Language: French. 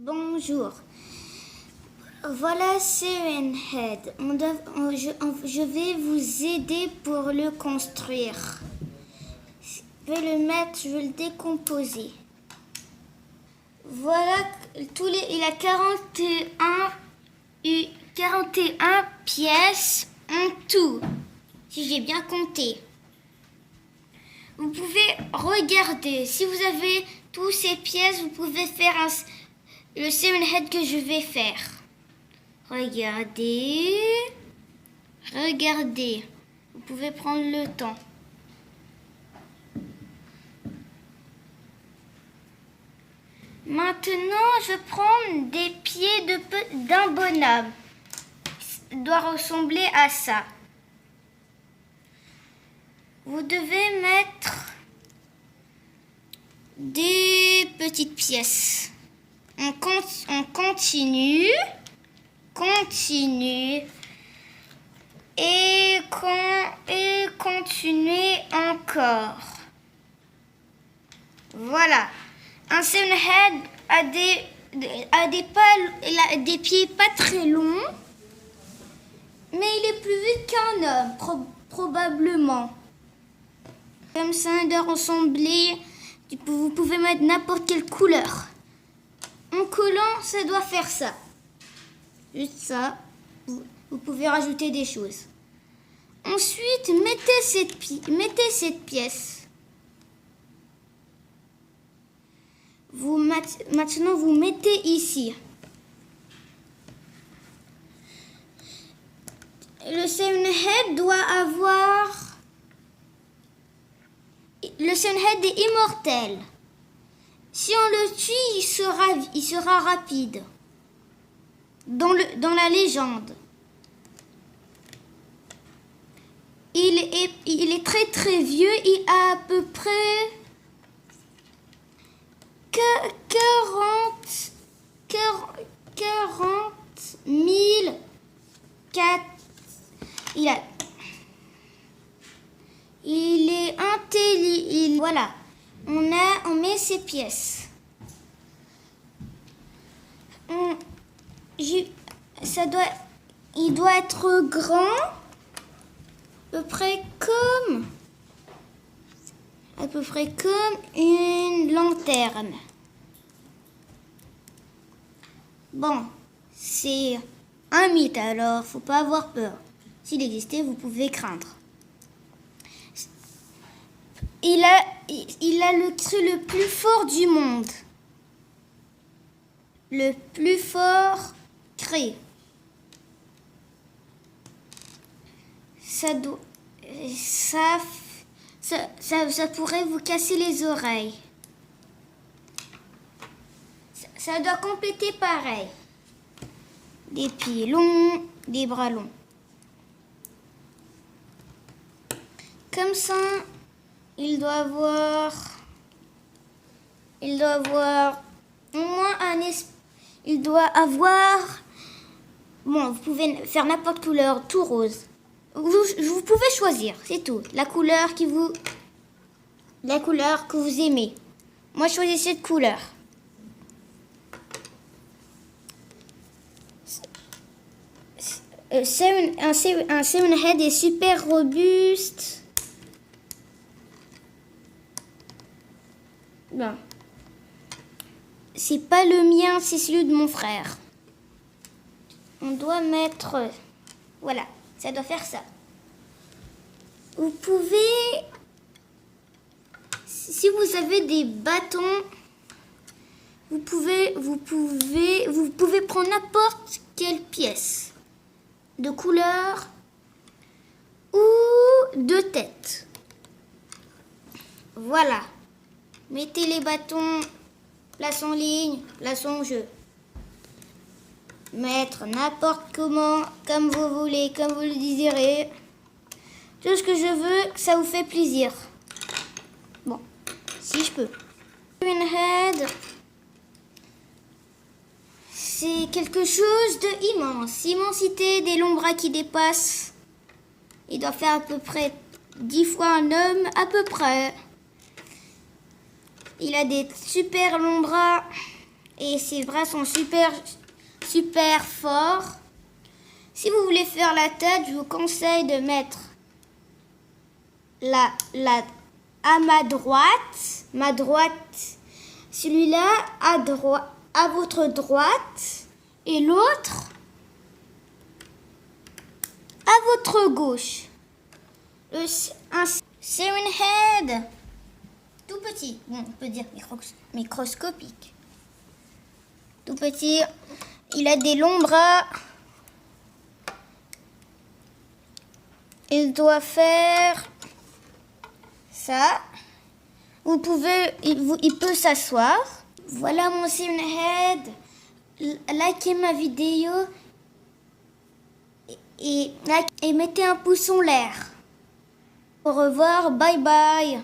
Bonjour. Voilà Siren Head. Je vais vous aider pour le construire. Je vais le mettre, je vais le décomposer. Voilà, il a 41 pièces en tout, si j'ai bien compté. Vous pouvez regarder, si vous avez toutes ces pièces, vous pouvez faire le Siren Head que je vais faire. Regardez, vous pouvez prendre le temps. Maintenant, je prends des pieds d'un bonhomme. Ça doit ressembler à ça. Vous devez mettre des petites pièces. On continue et continuez encore. Voilà. Un Siren Head a des pieds pas très longs, mais il est plus vite qu'un homme, probablement. Comme ça, il doit ressembler. Vous pouvez mettre n'importe quelle couleur. En collant, ça doit faire ça. Juste ça. Vous pouvez rajouter des choses. Ensuite, mettez cette pièce. Maintenant, vous mettez ici. Le Siren Head doit avoir... Le Siren Head est immortel. Si on le tue, il sera rapide. Dans la légende. Il est très très vieux. Il a à peu près 40 000 Il est intelligent. Voilà. On met ces pièces. Il doit être grand, à peu près comme une lanterne. Bon, c'est un mythe, alors faut pas avoir peur. S'il existait, vous pouvez craindre. Il a le cri le plus fort du monde. Le plus fort cri. Ça pourrait vous casser les oreilles. Ça doit compléter pareil. Des pieds longs, des bras longs. Comme ça, il doit avoir au moins il doit avoir... Bon, vous pouvez faire n'importe quelle couleur, tout rose. Vous pouvez choisir, c'est tout. La couleur que vous aimez. Moi, je choisis cette couleur. Un Siren Head est super robuste. Bon. C'est pas le mien, c'est celui de mon frère. On doit mettre... Voilà, ça doit faire ça. Vous pouvez... Si vous avez des bâtons, vous pouvez prendre n'importe quelle pièce de couleur ou de tête. Voilà. Mettez les bâtons, place en ligne, place en jeu. Mettre n'importe comment, comme vous voulez, comme vous le désirez. Tout ce que je veux, que ça vous fait plaisir. Bon, si je peux. Siren Head, c'est quelque chose de immense. Immensité, des longs bras qui dépassent. Il doit faire à peu près 10 fois un homme, à peu près. Il a des super longs bras. et ses bras sont super forts. Si vous voulez faire la tête, je vous conseille de mettre à ma droite, celui-là à votre droite et l'autre à votre gauche. C'est une head tout petit, bon, on peut dire microscopique. Tout petit, il a des longs bras. Il doit faire ça. Il peut s'asseoir. Voilà mon Head. Likez ma vidéo et mettez un pouce en l'air. Au revoir, bye bye.